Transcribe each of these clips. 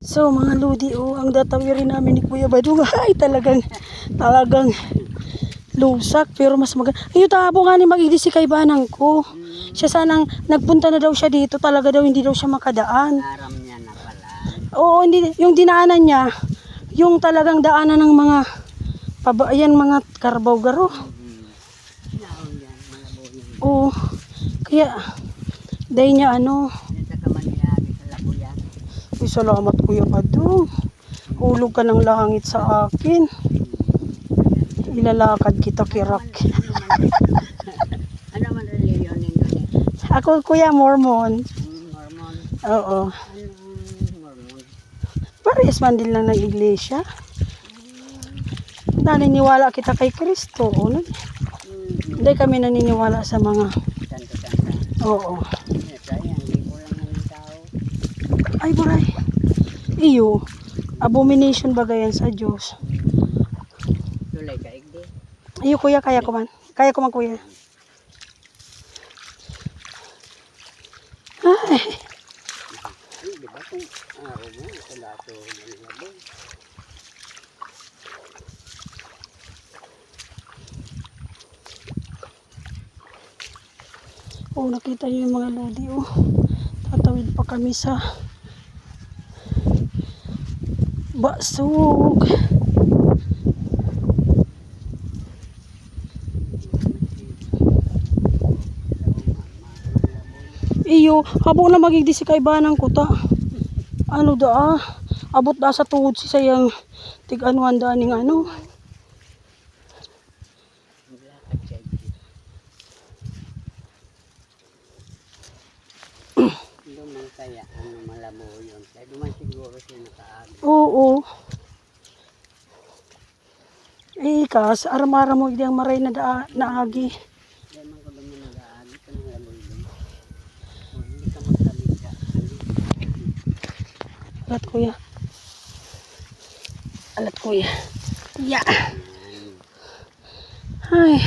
So mga lodi, ang datawirin namin ni Kuya Badong ay talagang lusak, pero mas maganda. Ayun, tabo nga ni magigdi si kaibanang ko. Siya sanang nagpunta na daw siya dito, talaga daw hindi daw siya makadaan. Aram niya na pala. Oo, hindi, yung dinaanan niya, yung talagang daanan ng mga ayan, mga karbaw-garo. Naon yan, malabo yun. Oo, kaya dahil niya Dito ka maniyari sa labuyan. Uy, salamat Kuya Badong. Hulog ka ng langit sa akin. Ilalakad kita kirak. Ano man reliyon ninyo ni? Ako Kuya Mormon. Mormon. Oo. Anong Mormon? Parehas man din lang ng iglesia. Naniniwala kita kay Kristo. Hindi kami naniniwala sa mga... Santo-santa. Oo. Sayang, hindi mo lang ng tao. Ay, buray. Iyo. Abomination ba yan sa Diyos? Tulay ka, igdi. Iyo Kuya, kaya ko man. Kaya ko man Kuya. Ay. Ay, di ba kung araw mo, sa lato ng labo. Nakita niyo yung mga lodi, tatawid pa kami sa Basug. Iyo, habang na magigdi si kaibanan ko ta. Ano da, abot da sa tuhod si sayang tig-anuan da ning ano. Maglakad siya, igdi. Duman kaya, malabo yun. Kaya duman siguro siya nakaagi. Oo. Kas, aram-aram mo hindi ang maray na naagi. Kaya man ko duman nag-aagi ka ng labo yun. O, hindi ka magkamit ka. Alat Kuya. Alat Kuya. Ya. Ay.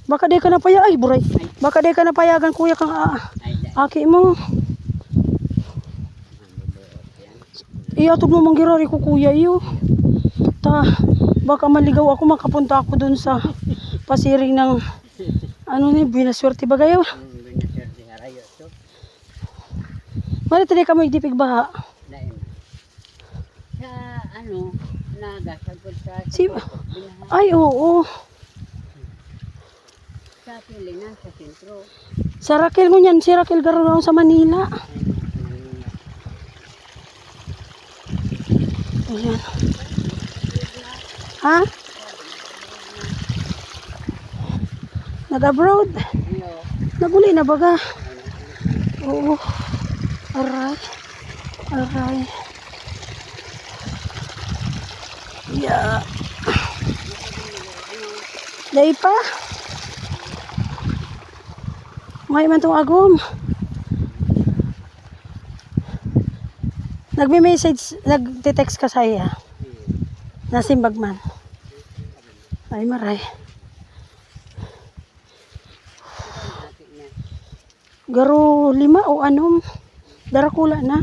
Baka di ka na payagan. Ay, buray. Baka di ka na payagan Kuya kang aki mo. Iyatog mo manggirari ko Kuya iyo. Baka maligaw ako, makapunta ako dun sa pasiring ng binaswerte ba gayo? Binaswerte harayo to. Mali tadi ka mo igdipig baha. Dahil sa nagasag ko sa Ay, oo. sa Pilipinas, sa sentro. Sa Raquel mo yan, si Raquel garo sa Manila. Ayan. Ha? Nag-abroad? Naguli na baga? Oo. Aray. Aray. Yeah. Day pa? May man tong agom. Nagme-message, nagte-text ka sa iya. Nasimbag man. Ay maray. Garo 5 o anom. Darakula na.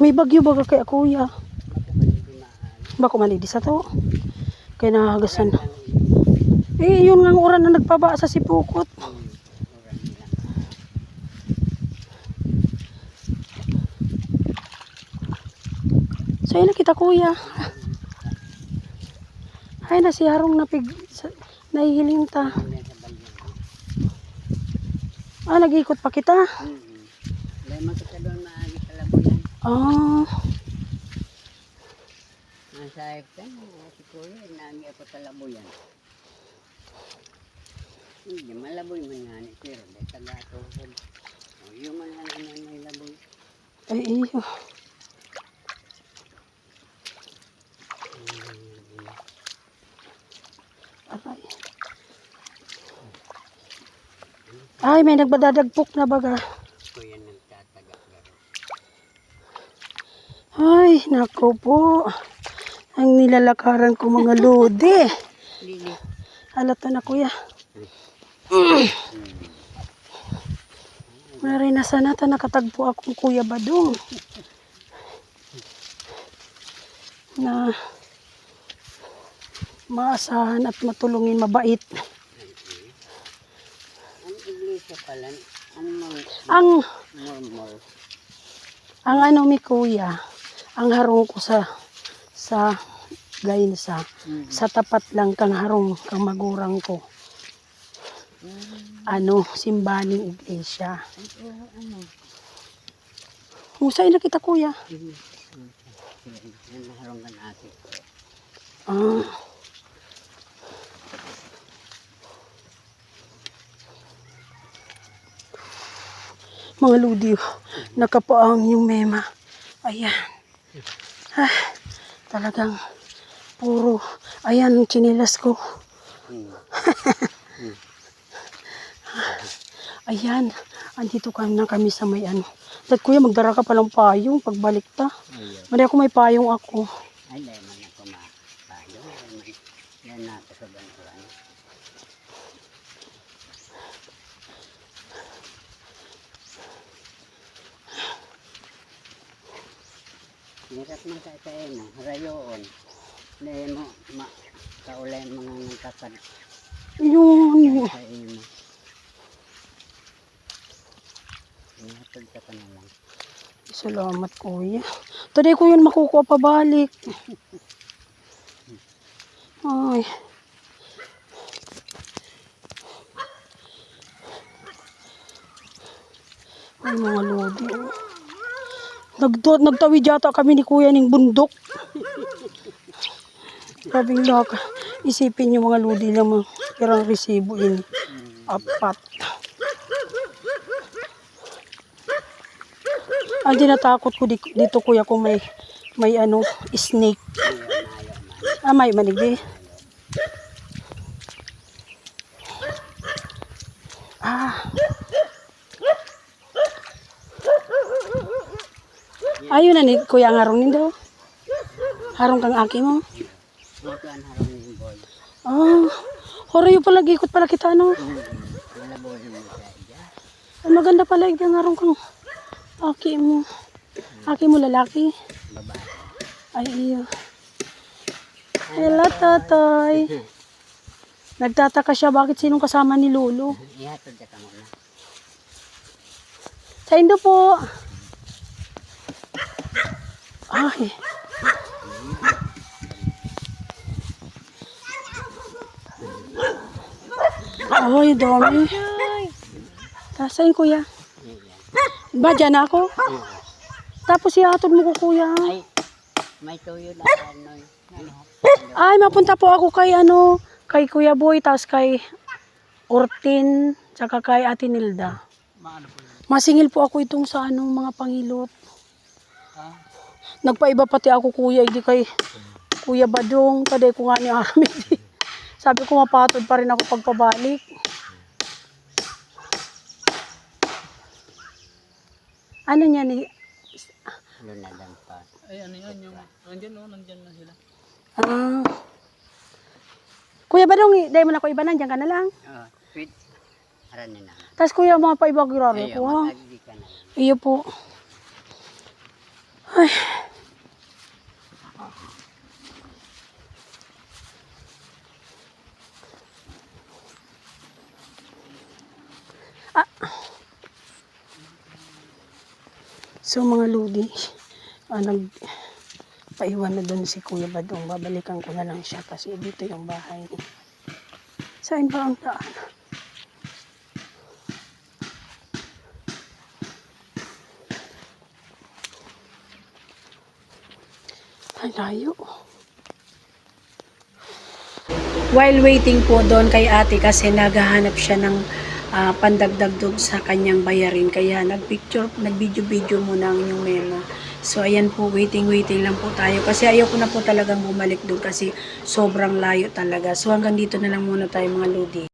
May bagyo baga kay Kuya. Bako manidi sa to. Kaya nakagasan. Yun nga ang oras na nagpaba sa Sipukot. Sa'yo na kita Kuya. Ay na si Harong nahihiling ta. Nag-ikot pa kita. Dahil makita doon maagi sa labuyan. Nasa ektan, si Kuya, naagi ako sa labuyan. Hindi, malaboy man yan. Pero may taga-tuhod. Yung man yan may laboy. Ay iyo. Aray. Ay, may nagbadadagpok na baga. Kuya nagtataga-garo. Ay, nako po. Ang nilalakaran ko mga lodi. Lili. Halata na kuya. Maray na sana ta nakatagpo akong Kuya Badong. Na maasahan at matulungin, mabait. Ang iglesia pala, Ang murmur. ang ano mi kuya, ang harong ko sa gainsa. Sa tapat lang kang harong kang magurang ko. Ano, simbaning iglesia. Husay na kita kuya. Yan naharong ka natin. Ah. Mga ludi, nakapaang yung mema. Ayan. Ah, talagang puro. Ayan, ang chinilas ko. Ayan, andito na kami sa may ano. Dad kuya, magdara ka palang payong pagbalik ta. Mali ako may payong ako. Ay, dahil man ako mapalo. Yan natin sa bantuan. Hirap man sa mo, rayoon. Dahil mo, kaulay mga ngangkapan Yun. sa imo. Ihatod ka pa na lang. Salamat kuya. Today ko yun makukuha pabalik. Ay. Ay mga lodi. Nagtawid yata kami ni kuya ng bundok. Sabing laka. Isipin yung mga lodi lang pirang resibo ini. Apat. Ang dinatakot ko dito kuya kung may ano, snake. Ah, may manigdi. Ah. Ayun na ni kuya ang harong nindo. Harong kang aki mo. Ito ang harong ng boy. Ah. Horoy pala ikot pala kita no. Malaboy mo siya dyan. Ay, maganda pala yung harong kang aki mo. Aki mo lalaki. Babae. Ay iyo. Hello Totoy. Nagtataka siya bakit sinong kasama ni Lolo. Ihatod ka muna. Sa Indo po. Ay. Ay, dami. Kasain kuya. Ba, dyan ako? Tapos ihatod mo ko kuya. Ay, may tuyo na ano. Ay, mapunta po ako kay ano, kay Kuya Boy, tapos kay Ortin, tsaka kay Ate Nilda. Masingil po ako itong sa ano, mga pangilot. Nagpaiba pati ako kuya, hindi kay Kuya Badong, kaday ko nga ni Armin. Sabi ko mapatod pa rin ako pagpabalik. Ano niya ni? Lunadan pa. Ay, ano yan yung, nandyan na sila. Ah. Kuya Badong, dahil mo na ko iba nandiyan ka na lang. Oh, sweet. Haranin na. Tapos kuya, mga paiba girari ko ha. Magagi ka na lang. Iyo po. Ay. Ah. So mga ludi, nagpaiwan na doon si Kuya Badong. Babalikan ko na lang siya kasi dito yung bahay. Saan ba ang daan? Ay, layo. While waiting po doon kay ate kasi naghahanap siya ng pandagdag doon sa kanyang bayarin. Kaya nag-video muna ang inyong mema. So ayan po, waiting lang po tayo. Kasi ayoko na po talagang bumalik doon kasi sobrang layo talaga. So hanggang dito na lang muna tayo mga lodi.